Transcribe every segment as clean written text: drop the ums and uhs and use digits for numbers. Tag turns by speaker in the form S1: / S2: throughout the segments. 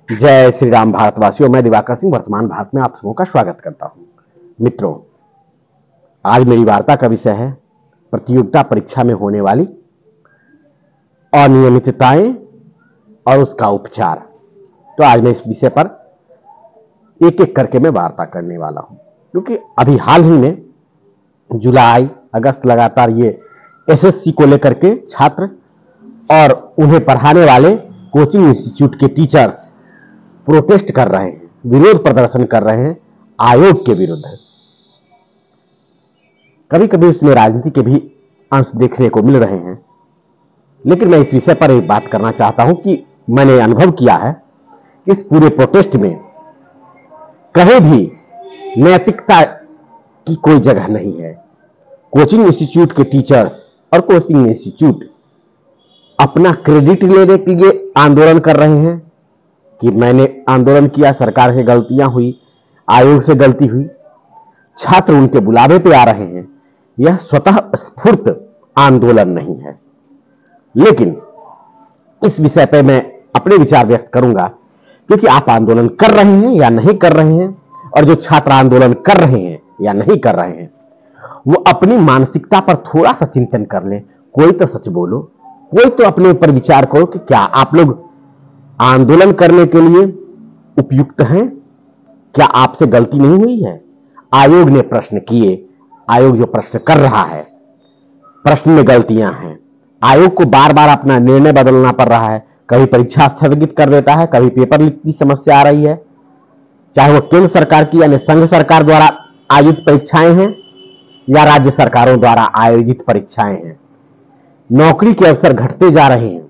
S1: जय श्री राम भारतवासियों। मैं दिवाकर सिंह वर्तमान भारत में आप सबों का स्वागत करता हूं। मित्रों, आज मेरी वार्ता का विषय है प्रतियोगिता परीक्षा में होने वाली अनियमितताएं और उसका उपचार। तो आज मैं इस विषय पर एक एक करके मैं वार्ता करने वाला हूं, क्योंकि अभी हाल ही में जुलाई अगस्त लगातार ये एसएससी को लेकर के छात्र और उन्हें पढ़ाने वाले कोचिंग इंस्टीट्यूट के टीचर्स प्रोटेस्ट कर रहे हैं, विरोध प्रदर्शन कर रहे हैं आयोग के विरुद्ध। कभी कभी उसमें राजनीति के भी अंश देखने को मिल रहे हैं, लेकिन मैं इस विषय पर एक बात करना चाहता हूं कि मैंने अनुभव किया है कि इस पूरे प्रोटेस्ट में कहीं भी नैतिकता की कोई जगह नहीं है। कोचिंग इंस्टीट्यूट के टीचर्स और कोचिंग इंस्टीट्यूट अपना क्रेडिट लेने के लिए आंदोलन कर रहे हैं कि मैंने आंदोलन किया, सरकार से गलतियां हुई, आयोग से गलती हुई। छात्र उनके बुलावे पे आ रहे हैं। यह स्वतः स्फूर्त आंदोलन नहीं है। लेकिन इस विषय पे मैं अपने विचार व्यक्त करूंगा, क्योंकि आप आंदोलन कर रहे हैं या नहीं कर रहे हैं, और जो छात्र आंदोलन कर रहे हैं या नहीं कर रहे हैं, वो अपनी मानसिकता पर थोड़ा सा चिंतन कर ले। कोई तो सच बोलो, कोई तो अपने ऊपर विचार करो कि क्या आप लोग आंदोलन करने के लिए उपयुक्त हैं? क्या आपसे गलती नहीं हुई है? आयोग ने प्रश्न किए, आयोग जो प्रश्न कर रहा है, प्रश्न में गलतियां हैं। आयोग को बार बार अपना निर्णय बदलना पड़ रहा है। कभी परीक्षा स्थगित कर देता है, कभी पेपर लीक की समस्या आ रही है, चाहे वो केंद्र सरकार की यानी संघ सरकार द्वारा आयोजित परीक्षाएं हैं या राज्य सरकारों द्वारा आयोजित परीक्षाएं हैं। नौकरी के अवसर घटते जा रहे हैं।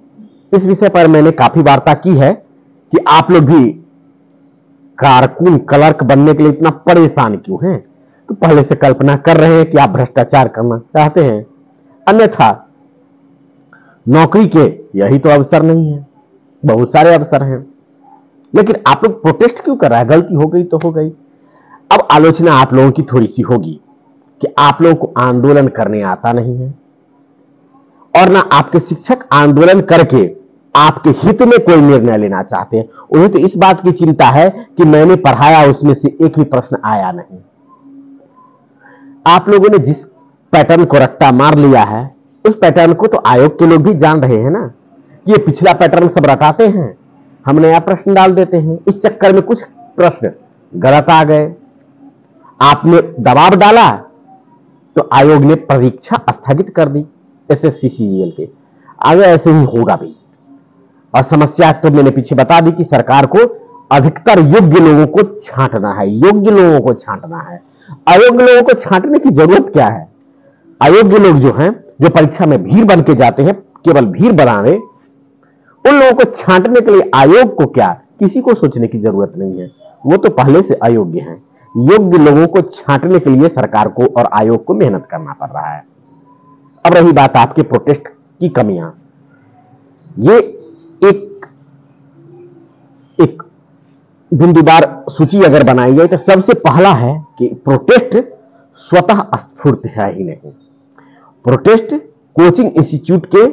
S1: इस विषय पर मैंने काफी वार्ता की है कि आप लोग भी कारकुन क्लर्क बनने के लिए इतना परेशान क्यों हैं? तो पहले से कल्पना कर रहे हैं कि आप भ्रष्टाचार करना चाहते हैं, अन्यथा नौकरी के यही तो अवसर नहीं है, बहुत सारे अवसर हैं। लेकिन आप लोग प्रोटेस्ट क्यों कर रहे हैं? गलती हो गई तो हो गई। अब आलोचना आप लोगों की थोड़ी सी होगी कि आप लोगों को आंदोलन करने आता नहीं है, और ना आपके शिक्षक आंदोलन करके आपके हित में कोई निर्णय लेना चाहते हैं। उन्हें तो इस बात की चिंता है कि मैंने पढ़ाया, उसमें से एक भी प्रश्न आया नहीं। आप लोगों ने जिस पैटर्न को रट्टा मार लिया है, उस पैटर्न को तो आयोग के लोग भी जान रहे हैं ना कि ये पिछला पैटर्न सब रटाते हैं, हम नया प्रश्न डाल देते हैं। इस चक्कर में कुछ प्रश्न गलत आ गए, आपने दबाव डाला तो आयोग ने परीक्षा स्थगित कर दी एसएससी सीजीएल के। आगे ऐसे ही होगा भी। और समस्या तो मैंने पीछे बता दी कि सरकार को अधिकतर योग्य लोगों को छांटना है, योग्य लोगों को छांटना है। अयोग्य लोगों को छांटने की जरूरत क्या है? अयोग्य लोग जो हैं, जो परीक्षा में भीड़ बन के जाते हैं, केवल भीड़ बनाने, उन लोगों को छांटने के लिए आयोग को क्या, किसी को सोचने की जरूरत नहीं है। वो तो पहले से अयोग्य हैं। योग्य लोगों को छांटने के लिए सरकार को और आयोग को मेहनत करना पड़ रहा है। अब रही बात आपके प्रोटेस्ट की कमियां, ये एक बिंदुवार सूची अगर बनाई जाए तो सबसे पहला है कि प्रोटेस्ट स्वतः स्फूर्त है ही नहीं। प्रोटेस्ट कोचिंग इंस्टीट्यूट के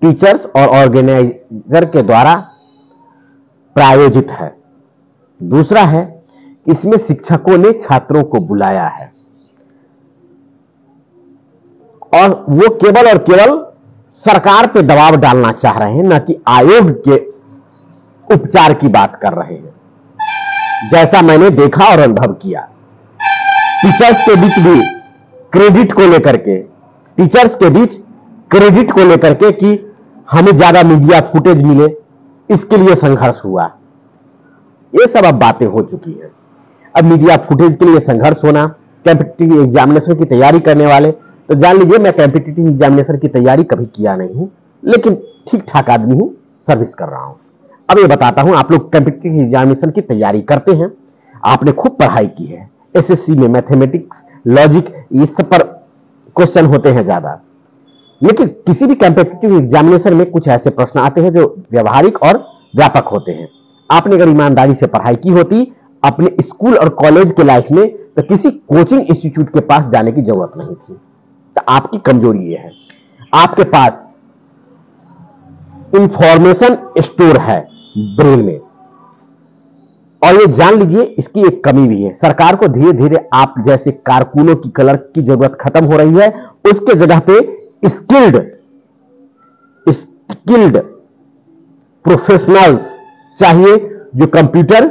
S1: टीचर्स और ऑर्गेनाइजर के द्वारा प्रायोजित है। दूसरा है, इसमें शिक्षकों ने छात्रों को बुलाया है, और वो केवल और केवल सरकार पे दबाव डालना चाह रहे हैं, न कि आयोग के उपचार की बात कर रहे हैं। जैसा मैंने देखा और अनुभव किया, टीचर्स के बीच भी क्रेडिट को लेकर के, टीचर्स के बीच क्रेडिट को लेकर के कि हमें ज्यादा मीडिया फुटेज मिले, इसके लिए संघर्ष हुआ। ये सब अब बातें हो चुकी हैं। अब मीडिया फुटेज के लिए संघर्ष होना, कॉम्पिटिटिव एग्जामिनेशन की तैयारी करने वाले, तो जान लीजिए मैं कॉम्पिटिटिव एग्जामिनेशन की तैयारी कभी किया नहीं हूं, लेकिन ठीक ठाक आदमी हूं, सर्विस कर रहा हूं। अब ये बताता हूं, आप लोग कॉम्पिटिटिव एग्जामिनेशन की तैयारी करते हैं, आपने खूब पढ़ाई की है, एसएससी में मैथमेटिक्स, लॉजिक, इस सब पर क्वेश्चन होते हैं ज्यादा। लेकिन किसी भी कॉम्पिटिटिव एग्जामिनेशन में कुछ ऐसे प्रश्न आते हैं जो व्यवहारिक और व्यापक होते हैं। आपने अगर ईमानदारी से पढ़ाई की होती अपने स्कूल और कॉलेज के लाइफ में, तो किसी कोचिंग इंस्टीट्यूट के पास जाने की जरूरत नहीं थी। तो आपकी कमजोरी यह है, आपके पास इंफॉर्मेशन स्टोर है ब्रेन में, और ये जान लीजिए इसकी एक कमी भी है। सरकार को धीरे धीरे आप जैसे कारकुनों की, क्लर्क की जरूरत खत्म हो रही है। उसके जगह पे स्किल्ड स्किल्ड प्रोफेशनल्स चाहिए, जो कंप्यूटर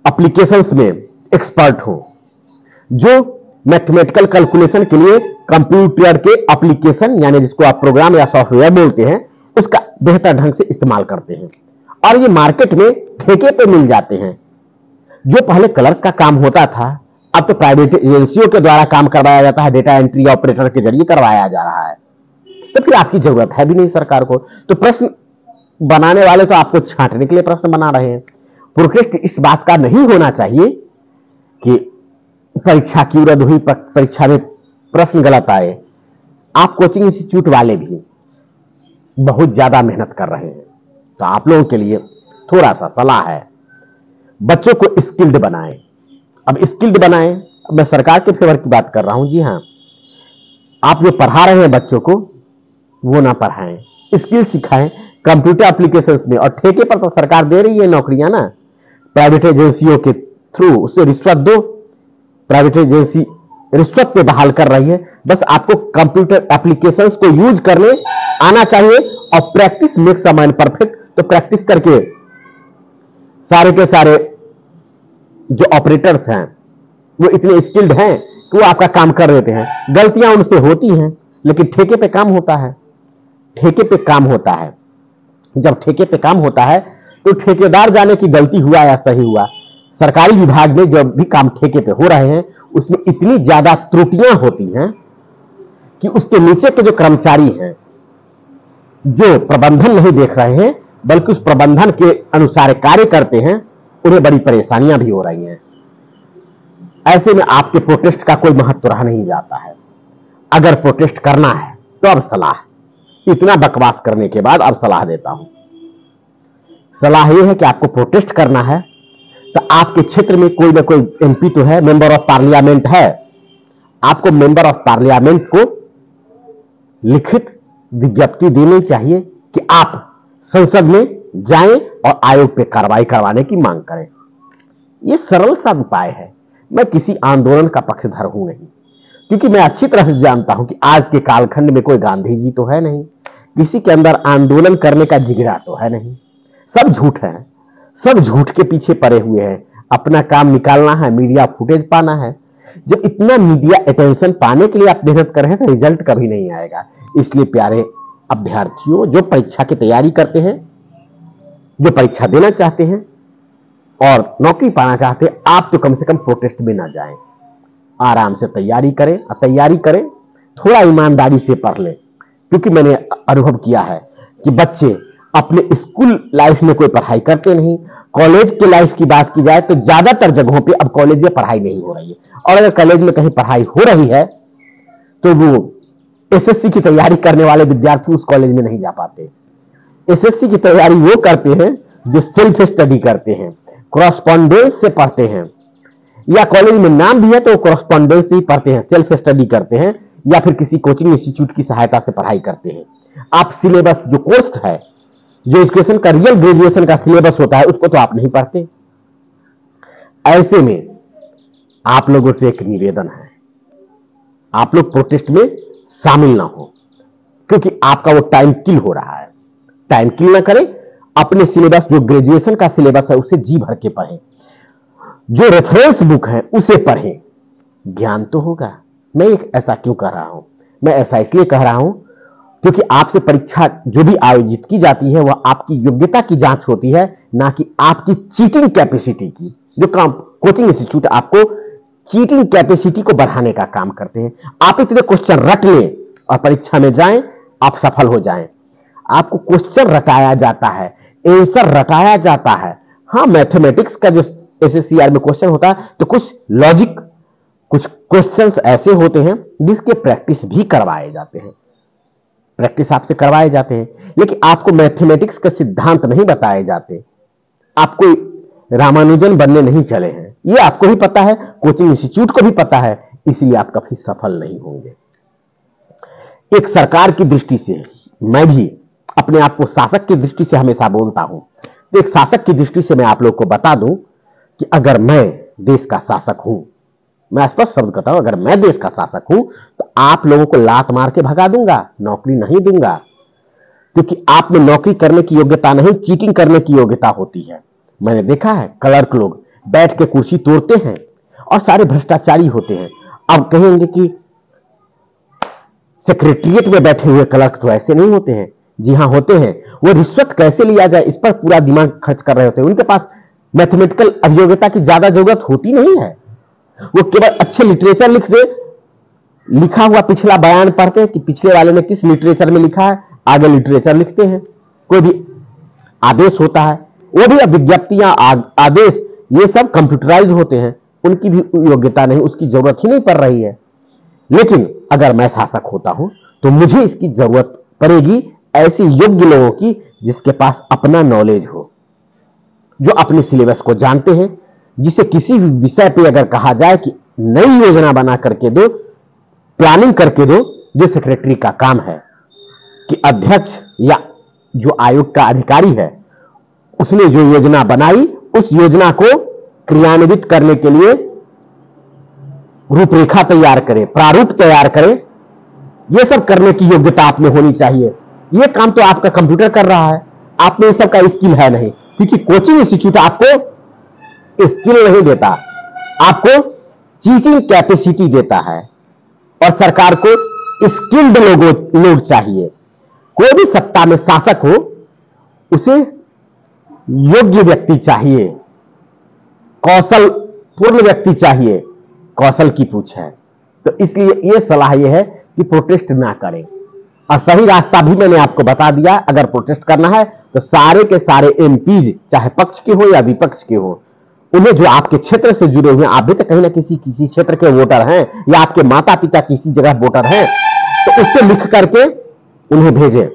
S1: एप्लीकेशंस में एक्सपर्ट हो, जो मैथमेटिकल कैलकुलेशन के लिए कंप्यूटर के एप्लीकेशन, यानी जिसको आप प्रोग्राम या सॉफ्टवेयर बोलते हैं, उसका बेहतर ढंग से इस्तेमाल करते हैं। और ये मार्केट में ठेके पे मिल जाते हैं। जो पहले क्लर्क का काम होता था, अब तो प्राइवेट एजेंसियों के द्वारा काम करवाया जाता है, डेटा एंट्री ऑपरेटर के जरिए करवाया जा रहा है। तो फिर आपकी जरूरत है भी नहीं सरकार को। तो प्रश्न बनाने वाले तो आपको छांटने के लिए प्रश्न बना रहे हैं। प्रोटेस्ट इस बात का नहीं होना चाहिए कि परीक्षा क्यों रद्द हुई, परीक्षा में प्रश्न गलत आए। आप कोचिंग इंस्टीट्यूट वाले भी बहुत ज्यादा मेहनत कर रहे हैं, तो आप लोगों के लिए थोड़ा सा सलाह है, बच्चों को स्किल्ड बनाएं। अब स्किल्ड बनाएं, अब मैं सरकार के फेवर की बात कर रहा हूं। जी हां, आप जो पढ़ा रहे हैं बच्चों को वो ना पढ़ाएं, स्किल सिखाएं कंप्यूटर एप्लीकेशंस में। और ठेके पर तो सरकार दे रही है नौकरियां ना, प्राइवेट एजेंसियों के थ्रू, उससे रिश्वत दो। प्राइवेट एजेंसी रिश्वत पे बहाल कर रही है। बस आपको कंप्यूटर एप्लीकेशंस को यूज करने आना चाहिए, और practice makes a man perfect. तो प्रैक्टिस करके सारे के सारे जो ऑपरेटर्स हैं वो इतने स्किल्ड हैं कि वो आपका काम कर देते हैं। गलतियां उनसे होती हैं, लेकिन ठेके पे काम होता है। ठेके पे काम होता है। जब ठेके पे काम होता है तो ठेकेदार जाने की गलती हुआ या सही हुआ, सरकारी विभाग में जब भी काम ठेके पे हो रहे हैं उसमें इतनी ज्यादा त्रुटियां होती हैं कि उसके नीचे के जो कर्मचारी हैं, जो प्रबंधन नहीं देख रहे हैं बल्कि उस प्रबंधन के अनुसार कार्य करते हैं, उन्हें बड़ी परेशानियां भी हो रही हैं। ऐसे में आपके प्रोटेस्ट का कोई महत्व रह नहीं जाता है। अगर प्रोटेस्ट करना है तो अब सलाह, इतना बकवास करने के बाद अब सलाह देता हूं। सलाह यह है कि आपको प्रोटेस्ट करना है तो आपके क्षेत्र में कोई ना कोई एमपी तो है, मेंबर ऑफ पार्लियामेंट है। आपको मेंबर ऑफ पार्लियामेंट को लिखित विज्ञप्ति देनी चाहिए कि आप संसद में जाएं और आयोग पे कार्रवाई करवाने की मांग करें। यह सरल सा उपाय है। मैं किसी आंदोलन का पक्षधर हूं नहीं, क्योंकि मैं अच्छी तरह से जानता हूं कि आज के कालखंड में कोई गांधी जी तो है नहीं, किसी के अंदर आंदोलन करने का जिगरा तो है नहीं। सब झूठ है, सब झूठ के पीछे पड़े हुए हैं। अपना काम निकालना है, मीडिया फुटेज पाना है। जब इतना मीडिया अटेंशन पाने के लिए आप मेहनत कर रहे हैं तो रिजल्ट कभी नहीं आएगा। इसलिए प्यारे अभ्यर्थियों, जो परीक्षा की तैयारी करते हैं, जो परीक्षा देना चाहते हैं और नौकरी पाना चाहते हैं, आप तो कम से कम प्रोटेस्ट में ना जाएं। आराम से तैयारी करें, और तैयारी करें थोड़ा ईमानदारी से पढ़ लें। क्योंकि मैंने अनुभव किया है कि बच्चे अपने स्कूल लाइफ में कोई पढ़ाई करते नहीं। कॉलेज के लाइफ की बात की जाए तो ज्यादातर जगहों पे अब कॉलेज में पढ़ाई नहीं हो रही है, और अगर कॉलेज में कहीं पढ़ाई हो रही है तो वो एसएससी की तैयारी करने वाले विद्यार्थी उस कॉलेज में नहीं जा पाते। एसएससी की तैयारी वो करते हैं जो सेल्फ स्टडी करते हैं, कॉरेस्पॉन्डेंस से पढ़ते हैं, या कॉलेज में नाम भी है तो कॉरेस्पॉन्डेंस से ही पढ़ते हैं, सेल्फ स्टडी करते हैं, या फिर किसी कोचिंग इंस्टीट्यूट की सहायता से पढ़ाई करते हैं। आप सिलेबस, जो कोर्स है, जो एजुकेशन का रियल ग्रेजुएशन का सिलेबस होता है, उसको तो आप नहीं पढ़ते। ऐसे में आप लोगों से एक निवेदन है, आप लोग प्रोटेस्ट में शामिल ना हो, क्योंकि आपका वो टाइम किल हो रहा है। टाइम किल ना करें, अपने सिलेबस, जो ग्रेजुएशन का सिलेबस है, उसे जी भर के पढ़ें। जो रेफरेंस बुक है उसे पढ़ें, ज्ञान तो होगा। मैं ऐसा क्यों कह रहा हूं? मैं ऐसा इसलिए कह रहा हूं क्योंकि आपसे परीक्षा जो भी आयोजित की जाती है वह आपकी योग्यता की जांच होती है, ना कि आपकी चीटिंग कैपेसिटी की। जो काम कोचिंग इंस्टीट्यूट आपको चीटिंग कैपेसिटी को बढ़ाने का काम करते हैं। आप इतने क्वेश्चन रट लें और परीक्षा में जाएं, आप सफल हो जाएं। आपको क्वेश्चन रटाया जाता है, आंसर रटाया जाता है। हाँ, मैथमेटिक्स का जो एसएससीआर में क्वेश्चन होता है तो कुछ लॉजिक, कुछ क्वेश्चंस ऐसे होते हैं जिसके प्रैक्टिस भी करवाए जाते हैं, प्रैक्टिस आपसे करवाए जाते हैं, लेकिन आपको मैथमेटिक्स के सिद्धांत नहीं बताए जाते। आप कोई रामानुजन बनने नहीं चले हैं, ये आपको ही पता है, कोचिंग इंस्टीट्यूट को भी पता है, इसलिए आप कभी सफल नहीं होंगे। एक सरकार की दृष्टि से, मैं भी अपने आप को शासक की दृष्टि से हमेशा बोलता हूं तो एक शासक की दृष्टि से मैं आप लोग को बता दूं कि अगर मैं देश का शासक हूं, मैं स्पष्ट शब्द कहता हूं, अगर मैं देश का शासक हूं तो आप लोगों को लात मार के भगा दूंगा, नौकरी नहीं दूंगा, क्योंकि आप में नौकरी करने की योग्यता नहीं, चीटिंग करने की योग्यता होती है। मैंने देखा है क्लर्क लोग बैठ के कुर्सी तोड़ते हैं और सारे भ्रष्टाचारी होते हैं। अब कहेंगे कि सेक्रेटरिएट में बैठे हुए क्लर्क तो ऐसे नहीं होते हैं। जी हां, होते हैं। वो रिश्वत कैसे लिया जाए इस पर पूरा दिमाग खर्च कर रहे होते हैं। उनके पास मैथमेटिकल अभियोग्यता की ज्यादा जरूरत होती नहीं है। वो केवल अच्छे लिटरेचर लिख दे, लिखा हुआ पिछला बयान पढ़ते हैं कि पिछले वाले ने किस लिटरेचर में लिखा है, आगे लिटरेचर लिखते हैं। कोई भी आदेश होता है, वो भी विज्ञप्तियां, आदेश, ये सब कंप्यूटराइज होते हैं। उनकी भी योग्यता नहीं, उसकी जरूरत ही नहीं पड़ रही है। लेकिन अगर मैं शासक होता हूं तो मुझे इसकी जरूरत पड़ेगी ऐसे योग्य लोगों की जिसके पास अपना नॉलेज हो, जो अपने सिलेबस को जानते हैं, जिसे किसी भी विषय पे अगर कहा जाए कि नई योजना बना करके दो, प्लानिंग करके दो, जो सेक्रेटरी का काम है कि अध्यक्ष या जो आयोग का अधिकारी है उसने जो योजना बनाई उस योजना को क्रियान्वित करने के लिए रूपरेखा तैयार करे, प्रारूप तैयार करे। यह सब करने की योग्यता आप में होनी चाहिए। यह काम तो आपका कंप्यूटर कर रहा है, आप में सबका स्किल है नहीं, क्योंकि कोचिंग इंस्टीट्यूट आपको स्किल नहीं देता, आपको चीटिंग कैपेसिटी देता है। और सरकार को स्किल्ड लोग चाहिए। कोई भी सत्ता में शासक हो उसे योग्य व्यक्ति चाहिए, कौशल पूर्ण व्यक्ति चाहिए। कौशल की पूछ है, तो इसलिए यह सलाह यह है कि प्रोटेस्ट ना करें। और सही रास्ता भी मैंने आपको बता दिया। अगर प्रोटेस्ट करना है तो सारे के सारे एमपीज, चाहे पक्ष के हो या विपक्ष के हो, उन्हें जो आपके क्षेत्र से जुड़े हुए, आप भी तो कहीं ना किसी क्षेत्र के वोटर हैं या आपके माता पिता किसी जगह वोटर हैं, तो उससे लिख करके उन्हें भेजें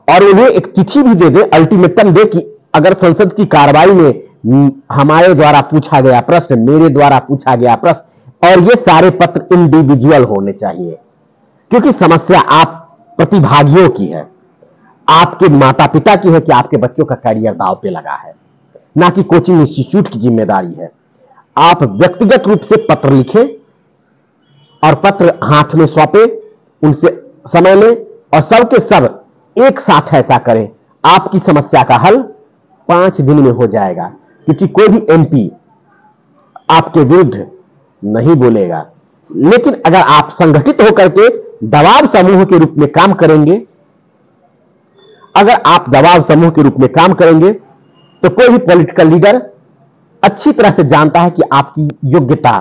S1: और उन्हें एक चिट्ठी भी दे दे, अल्टीमेटम दे कि अगर संसद की कार्रवाई में हमारे द्वारा पूछा गया प्रश्न, मेरे द्वारा पूछा गया प्रश्न, और ये सारे पत्र इंडिविजुअल होने चाहिए, क्योंकि समस्या आप प्रतिभागियों की है, आपके माता पिता की है कि आपके बच्चों का करियर दांव पे लगा है, ना कि कोचिंग इंस्टीट्यूट की जिम्मेदारी है। आप व्यक्तिगत रूप से पत्र लिखें और पत्र हाथ में सौंपे, उनसे समय लें और सबके सब एक साथ ऐसा करें। आपकी समस्या का हल 5 दिन में हो जाएगा, क्योंकि कोई भी एमपी आपके विरुद्ध नहीं बोलेगा। लेकिन अगर आप संगठित होकर के दबाव समूह के रूप में काम करेंगे, अगर आप दबाव समूह के रूप में काम करेंगे तो कोई भी पॉलिटिकल लीडर अच्छी तरह से जानता है कि आपकी योग्यता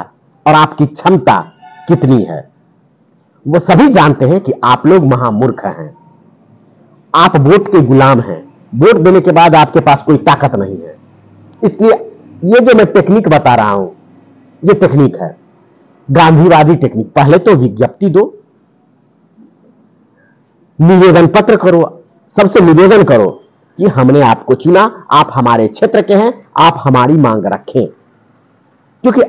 S1: और आपकी क्षमता कितनी है। वो सभी जानते हैं कि आप लोग महामूर्ख हैं, आप वोट के गुलाम हैं, वोट देने के बाद आपके पास कोई ताकत नहीं है। इसलिए ये जो मैं टेक्निक बता रहा हूं, ये टेक्निक है गांधीवादी टेक्निक। पहले तो विज्ञप्ति दो, निवेदन पत्र करो, सबसे निवेदन करो कि हमने आपको चुना, आप हमारे क्षेत्र के हैं, आप हमारी मांग रखें। क्योंकि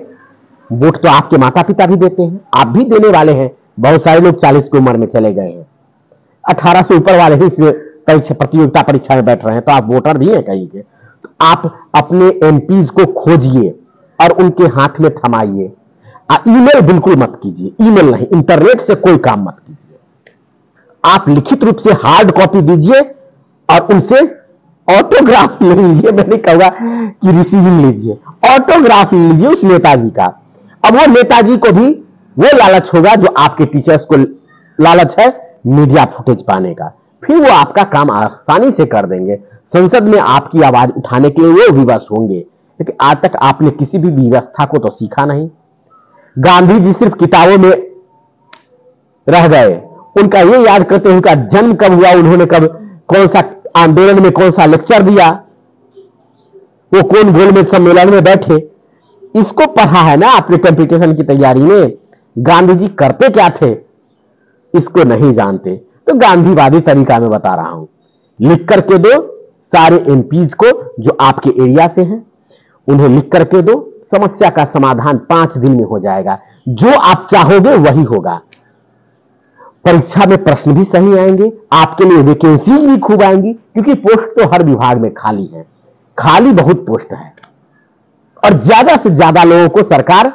S1: वोट तो आपके माता पिता भी देते हैं, आप भी देने वाले हैं। बहुत सारे लोग 40 की उम्र में चले गए हैं, 18 से ऊपर वाले ही इसमें परीक्षा, प्रतियोगिता परीक्षा में बैठ रहे हैं, तो आप वोटर भी हैं कहीं के। तो आप अपने एमपीज को खोजिए और उनके हाथ में थमाइए। ईमेल बिल्कुल मत कीजिए, ईमेल नहीं, इंटरनेट से कोई काम मत कीजिए। आप लिखित रूप से हार्ड कॉपी दीजिए और उनसे ऑटोग्राफ ले लीजिए। मैं नहीं कहूंगा कि रिसीविंग लीजिए, ऑटोग्राफ लीजिए उस नेताजी का। अब वो नेताजी को भी वो लालच होगा जो आपके टीचर्स को लालच है मीडिया फुटेज पाने का, फिर वो आपका काम आसानी से कर देंगे। संसद में आपकी आवाज उठाने के लिए वो विवश होंगे, लेकिन आज तक आपने किसी भी व्यवस्था को तो सीखा नहीं। गांधी जी सिर्फ किताबों में रह गए, उनका ये याद करते हैं उनका जन्म कब हुआ, उन्होंने कब कौन सा आंदोलन में कौन सा लेक्चर दिया, वो कौन गोलमेज सम्मेलन में बैठे, इसको पढ़ा है ना आपने कंपटीशन की तैयारी में। गांधी जी करते क्या थे इसको नहीं जानते। तो गांधीवादी तरीका में बता रहा हूं, लिख करके दो सारे एमपीज को जो आपके एरिया से हैं, उन्हें लिख करके दो। समस्या का समाधान 5 दिन में हो जाएगा। जो आप चाहोगे वही होगा। परीक्षा में प्रश्न भी सही आएंगे, आपके लिए वैकेंसीज भी खूब आएंगी, क्योंकि पोस्ट तो हर विभाग में खाली है, खाली बहुत पोस्ट है और ज्यादा से ज्यादा लोगों को सरकार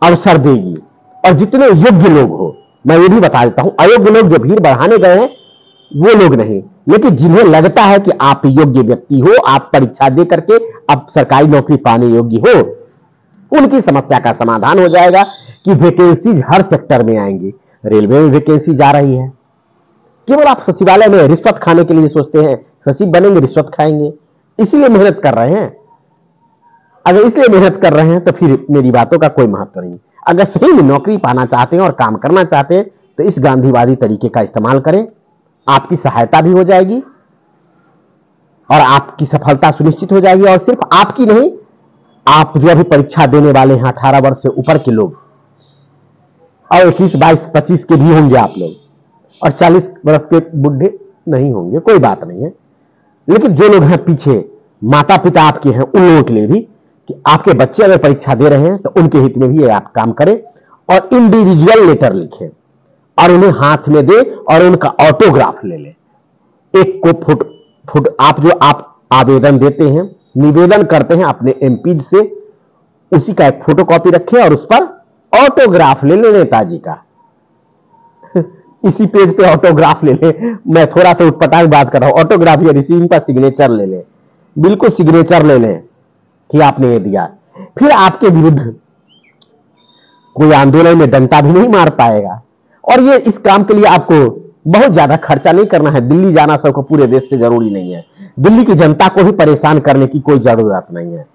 S1: अवसर देगी। और जितने योग्य लोग हो, मैं ये भी बता देता हूं, अयोग्य लोग जो भीड़ बढ़ाने गए हैं वो लोग नहीं, लेकिन जिन्हें लगता है कि आप योग्य व्यक्ति हो, आप परीक्षा दे करके अब सरकारी नौकरी पाने योग्य हो, उनकी समस्या का समाधान हो जाएगा कि वैकेंसीज हर सेक्टर में आएंगी। रेलवे में वैकेंसी जा रही है, केवल आप सचिवालय में रिश्वत खाने के लिए सोचते हैं, सचिव बनेंगे रिश्वत खाएंगे, इसीलिए मेहनत कर रहे हैं। अगर इसलिए मेहनत कर रहे हैं तो फिर मेरी बातों का कोई महत्व नहीं। अगर सही में नौकरी पाना चाहते हैं और काम करना चाहते हैं तो इस गांधीवादी तरीके का इस्तेमाल करें, आपकी सहायता भी हो जाएगी और आपकी सफलता सुनिश्चित हो जाएगी। और सिर्फ आपकी नहीं, आप जो अभी परीक्षा देने वाले हैं 18 वर्ष से ऊपर के लोग, और 21, 22, 25 के भी होंगे आप लोग, और 40 वर्ष के बुढ़े नहीं होंगे, कोई बात नहीं है, लेकिन जो लोग हैं पीछे, माता पिता आपके हैं, उन लोगों के लिए भी कि आपके बच्चे अगर परीक्षा दे रहे हैं तो उनके हित में भी आप काम करें और इंडिविजुअल लेटर लिखें और उन्हें हाथ में दे और उनका ऑटोग्राफ ले ले। एक को आप जो आप आवेदन देते हैं, निवेदन करते हैं अपने एमपी से, उसी का एक फोटोकॉपी रखें और उस पर ऑटोग्राफ ले ले नेताजी का। इसी पेज पे ऑटोग्राफ ले ले, मैं थोड़ा सा उठपटांग बात कर रहा हूं, ऑटोग्राफ या रिसीविंग का सिग्नेचर ले ले, बिल्कुल सिग्नेचर ले ले कि आपने ये दिया। फिर आपके विरुद्ध कोई आंदोलन में डंडा भी नहीं मार पाएगा। और ये इस काम के लिए आपको बहुत ज्यादा खर्चा नहीं करना है, दिल्ली जाना सबको पूरे देश से जरूरी नहीं है, दिल्ली की जनता को भी परेशान करने की कोई जरूरत नहीं है,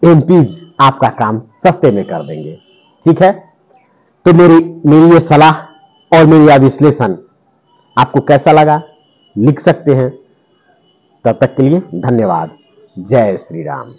S1: एमपीज आपका काम सस्ते में कर देंगे। ठीक है, तो मेरी ये सलाह और मेरी यह विश्लेषण आपको कैसा लगा लिख सकते हैं। तब तक के लिए धन्यवाद। जय श्री राम।